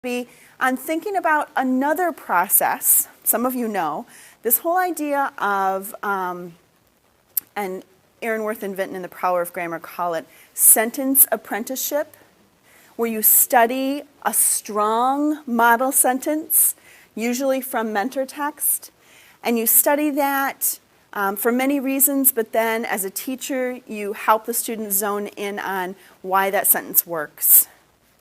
be on thinking about another process. Some of you know this whole idea of, and Aaronworth and Vinton in The Power of Grammar call it sentence apprenticeship, where you study a strong model sentence, usually from mentor text, and you study that for many reasons, but then as a teacher, you help the student zone in on why that sentence works.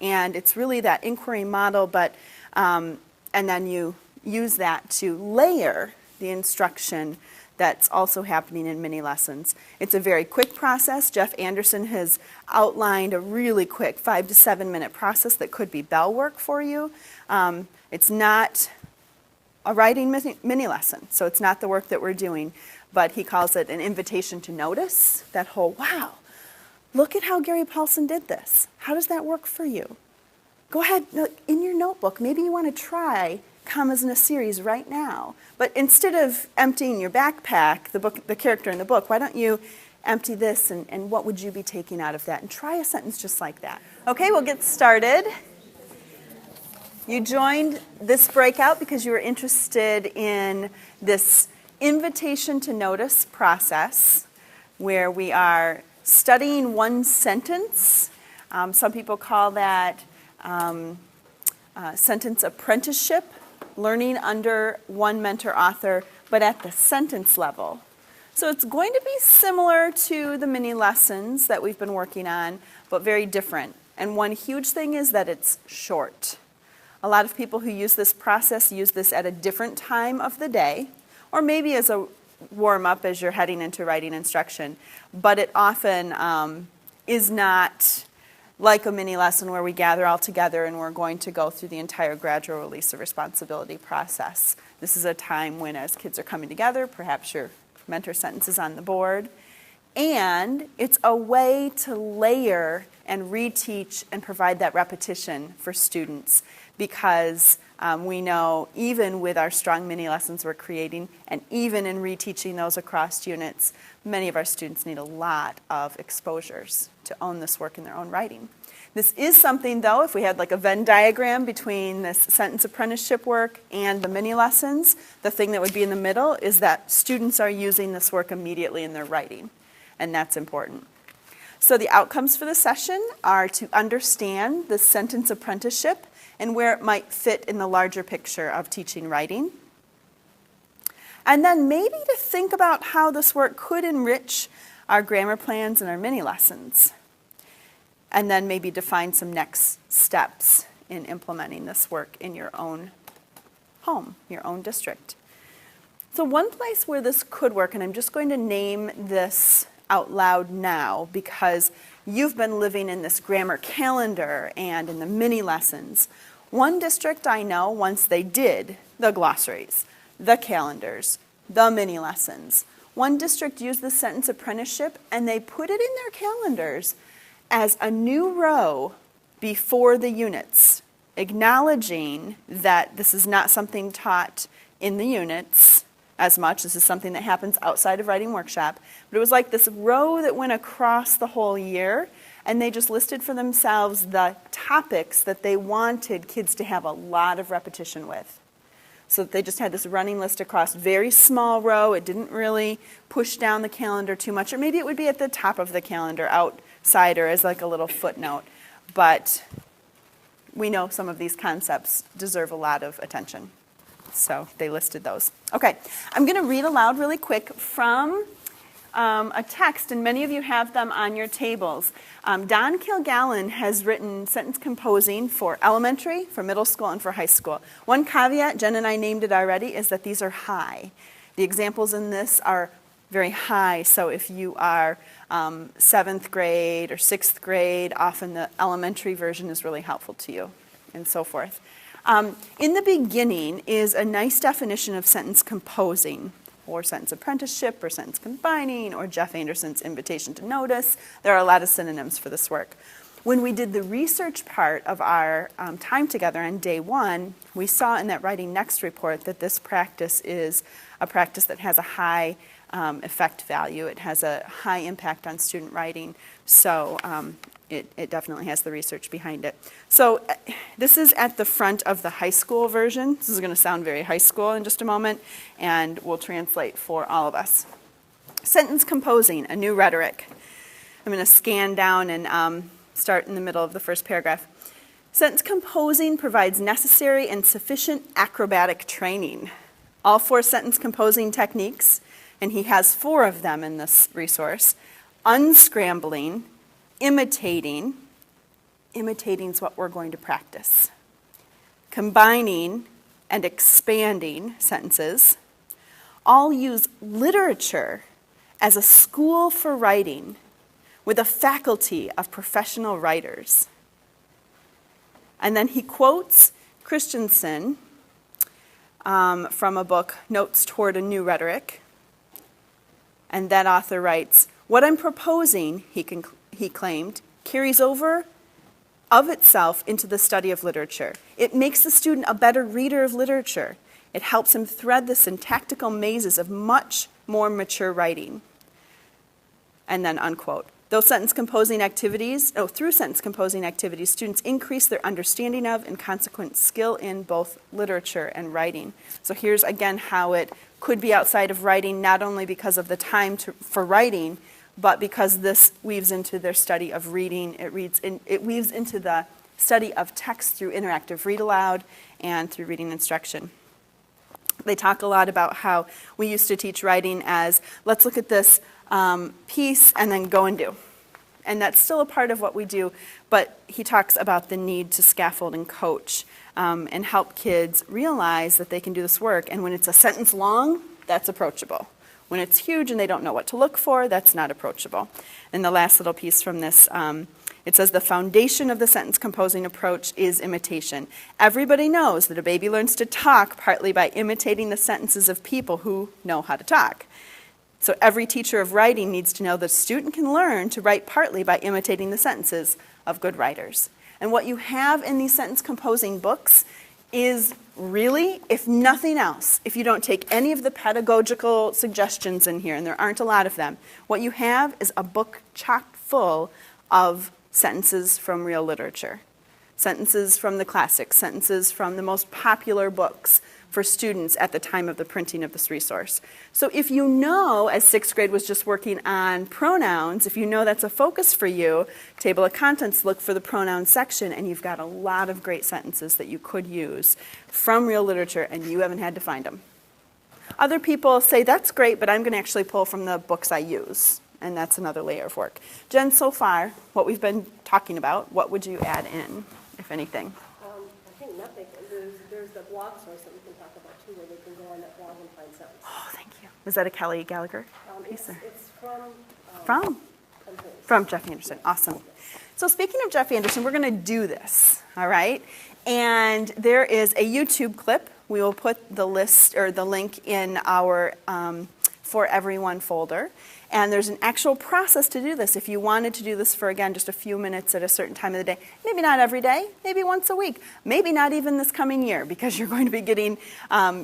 And it's really that inquiry model, but and then you use that to layer the instruction that's also happening in mini lessons. It's a very quick process. Jeff Anderson has outlined a really quick 5 to 7 minute process that could be bell work for you. It's not a writing mini lesson, so it's not the work that we're doing, but he calls it an invitation to notice. That whole, wow, look at how Gary Paulson did this. How does that work for you? Go ahead, in your notebook, maybe you want to try commas in a series right now. But instead of emptying your backpack, the character in the book, why don't you empty this and what would you be taking out of that? And try a sentence just like that. Okay, we'll get started. You joined this breakout because you were interested in this invitation to notice process where we are studying one sentence. Some people call that sentence apprenticeship, learning under one mentor author, but at the sentence level. So it's going to be similar to the mini lessons that we've been working on, but very different. And one huge thing is that it's short. A lot of people who use this process use this at a different time of the day, or maybe as a warm-up as you're heading into writing instruction, but it often is not like a mini lesson where we gather all together and we're going to go through the entire gradual release of responsibility process. This is a time when as kids are coming together, perhaps your mentor sentence is on the board, and it's a way to layer and reteach and provide that repetition for students because we know even with our strong mini lessons we're creating and even in reteaching those across units, many of our students need a lot of exposures to own this work in their own writing. This is something, though, if we had like a Venn diagram between this sentence apprenticeship work and the mini lessons, the thing that would be in the middle is that students are using this work immediately in their writing, and that's important. So the outcomes for the session are to understand the sentence apprenticeship and where it might fit in the larger picture of teaching writing. And then maybe to think about how this work could enrich our grammar plans and our mini lessons. And then maybe define some next steps in implementing this work in your own home, your own district. So one place where this could work, and I'm just going to name this out loud now because you've been living in this grammar calendar and in the mini lessons. One district I know, once they did the glossaries, the calendars, the mini lessons, one district used the sentence apprenticeship and they put it in their calendars as a new row before the units, acknowledging that this is not something taught in the units as much. This is something that happens outside of writing workshop. But it was like this row that went across the whole year, and they just listed for themselves the topics that they wanted kids to have a lot of repetition with. So they just had this running list across, very small row. It didn't really push down the calendar too much, or maybe it would be at the top of the calendar outside or as like a little footnote. But we know some of these concepts deserve a lot of attention. So they listed those. Okay, I'm going to read aloud really quick from a text, and many of you have them on your tables. Don Kilgallen has written sentence composing for elementary, for middle school, and for high school. One caveat, Jen and I named it already, is that these are high. The examples in this are very high, so if you are 7th grade or 6th grade, often the elementary version is really helpful to you, and so forth. In the beginning is a nice definition of sentence composing, or sentence apprenticeship, or sentence combining, or Jeff Anderson's invitation to notice. There are a lot of synonyms for this work. When we did the research part of our time together on day one, we saw in that Writing Next report that this practice is a practice that has a high effect value. It has a high impact on student writing, so it definitely has the research behind it. So this is at the front of the high school version. This is going to sound very high school in just a moment, and we'll translate for all of us. Sentence composing, a new rhetoric. I'm going to scan down and start in the middle of the first paragraph. Sentence composing provides necessary and sufficient acrobatic training. All 4 sentence composing techniques, and he has 4 of them in this resource: unscrambling, imitating is what we're going to practice, combining and expanding sentences, all use literature as a school for writing with a faculty of professional writers. And then he quotes Christensen from a book, Notes Toward a New Rhetoric. And that author writes, "What I'm proposing," he claimed, "carries over of itself into the study of literature. It makes the student a better reader of literature. It helps him thread the syntactical mazes of much more mature writing." And then unquote. Through sentence composing activities, students increase their understanding of and consequent skill in both literature and writing. So here's again how it could be outside of writing, not only because of the time for writing, but because this weaves into their study of reading. It weaves into the study of text through interactive read aloud and through reading instruction. They talk a lot about how we used to teach writing as, let's look at this piece and then go and do. And that's still a part of what we do, but he talks about the need to scaffold and coach and help kids realize that they can do this work. And when it's a sentence long, that's approachable. When it's huge and they don't know what to look for, that's not approachable. And the last little piece from this, it says the foundation of the sentence composing approach is imitation. Everybody knows that a baby learns to talk partly by imitating the sentences of people who know how to talk. So every teacher of writing needs to know that a student can learn to write partly by imitating the sentences of good writers. And what you have in these sentence composing books is really, if nothing else, if you don't take any of the pedagogical suggestions in here, and there aren't a lot of them, what you have is a book chock full of sentences from real literature. Sentences from the classics, sentences from the most popular books for students at the time of the printing of this resource. So if you know, as 6th grade was just working on pronouns, if you know that's a focus for you, table of contents, look for the pronoun section, and you've got a lot of great sentences that you could use from real literature, and you haven't had to find them. Other people say, that's great, but I'm going to actually pull from the books I use, and that's another layer of work. Jen, so far, what we've been talking about, what would you add in, if anything? I think nothing. There's the blog source that we can talk about too, where they can go on that blog and find sentences. Oh, thank you. Was that a Kelly Gallagher piece? It's from? From Jeff Anderson. Awesome. So speaking of Jeff Anderson, we're going to do this, all right? And there is a YouTube clip. We will put the list or the link in our For Everyone folder. And there's an actual process to do this. If you wanted to do this for, again, just a few minutes at a certain time of the day, maybe not every day, maybe once a week, maybe not even this coming year, because you're going to be getting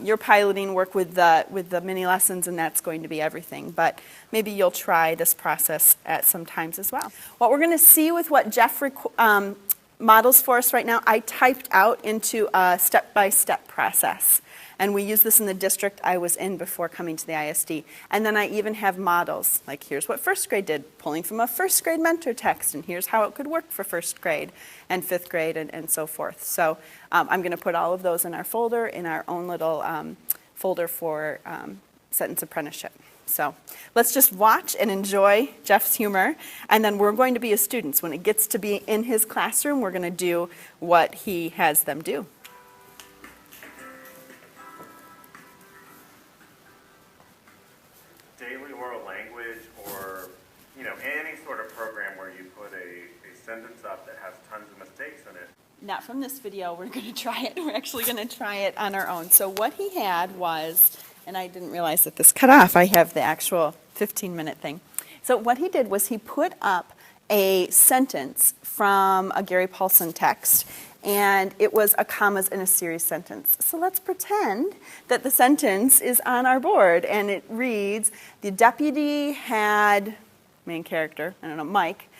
your piloting work with the mini lessons, and that's going to be everything. But maybe you'll try this process at some times as well. What we're going to see with what Jeff models for us right now, I typed out into a step-by-step process. And we use this in the district I was in before coming to the ISD. And then I even have models, like here's what 1st grade did, pulling from a 1st grade mentor text, and here's how it could work for 1st grade and 5th grade and so forth. So I'm going to put all of those in our folder, in our own little folder for sentence apprenticeship. So let's just watch and enjoy Jeff's humor, and then we're going to be as students. When it gets to be in his classroom, we're going to do what he has them do. Daily world language, or any sort of program where you put a sentence up that has tons of mistakes in it. Not from this video, we're going to try it. We're actually going to try it on our own. So what he had was, and I didn't realize that this cut off, I have the actual 15-minute thing. So what he did was he put up a sentence from a Gary Paulson text, and it was a commas in a series sentence. So let's pretend that the sentence is on our board, and it reads, the deputy had, main character, I don't know, Mike,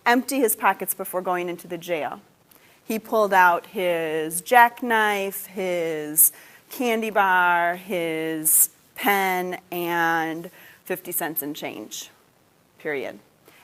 empty his pockets before going into the jail. He pulled out his jackknife, his candy bar, his pen, and 50 cents in change, period.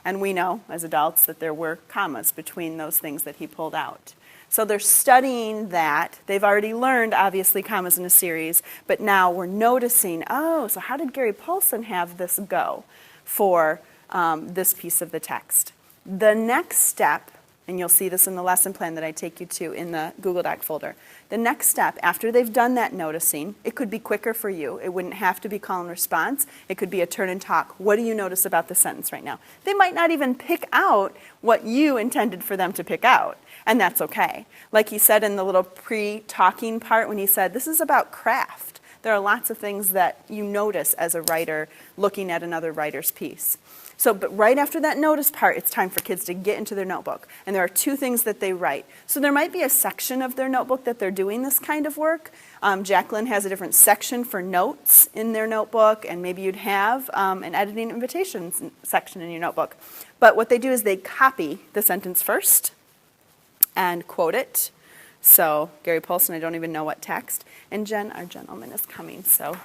And we know, as adults, that there were commas between those things that he pulled out. So they're studying that. They've already learned, obviously, commas in a series, but now we're noticing, oh, so how did Gary Paulson have this go for this piece of the text? The next step, and you'll see this in the lesson plan that I take you to in the Google Doc folder. The next step, after they've done that noticing, it could be quicker for you. It wouldn't have to be call and response. It could be a turn and talk. What do you notice about the sentence right now? They might not even pick out what you intended for them to pick out, and that's okay. Like he said in the little pre-talking part when he said, this is about craft. There are lots of things that you notice as a writer looking at another writer's piece. So, but right after that notice part, it's time for kids to get into their notebook. And there are two things that they write. So there might be a section of their notebook that they're doing this kind of work. Jacqueline has a different section for notes in their notebook, and maybe you'd have an editing invitations section in your notebook. But what they do is they copy the sentence first and quote it. So Gary Paulson, I don't even know what text. And Jen, our gentleman, is coming, so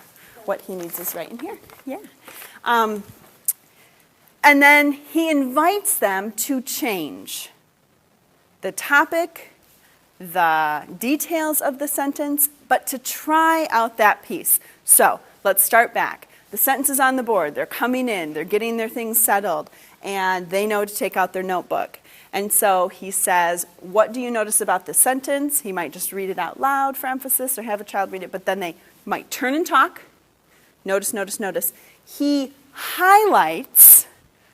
what he needs is right in here. Yeah. And then he invites them to change the topic, the details of the sentence, but to try out that piece. So let's start back. The sentence is on the board. They're coming in. They're getting their things settled. And they know to take out their notebook. And so he says, what do you notice about the sentence? He might just read it out loud for emphasis or have a child read it. But then they might turn and talk. Notice, notice, notice. He highlights,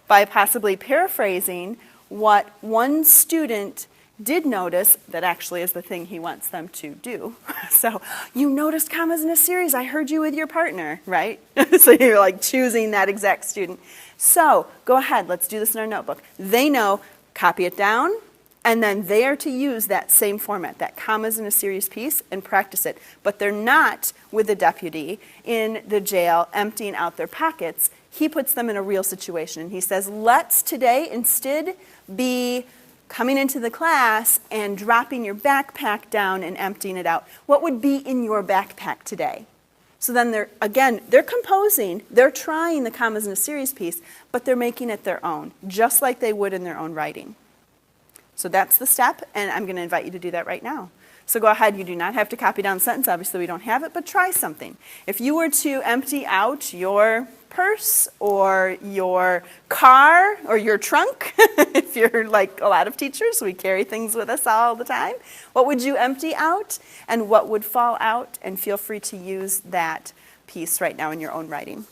by possibly paraphrasing, what one student did notice that actually is the thing he wants them to do. So, you noticed commas in a series. I heard you with your partner, right? So you're like choosing that exact student. So, go ahead. Let's do this in our notebook. They know, copy it down, and then they are to use that same format, that commas in a series piece, and practice it. But they're not with the deputy in the jail emptying out their pockets. He puts them in a real situation. He says, let's today instead be coming into the class and dropping your backpack down and emptying it out. What would be in your backpack today? So then they're composing, they're trying the commas in a series piece, but they're making it their own, just like they would in their own writing. So that's the step, and I'm going to invite you to do that right now. So go ahead, you do not have to copy down the sentence. Obviously, we don't have it, but try something. If you were to empty out your purse or your car or your trunk, if you're like a lot of teachers, we carry things with us all the time, what would you empty out and what would fall out? And feel free to use that piece right now in your own writing.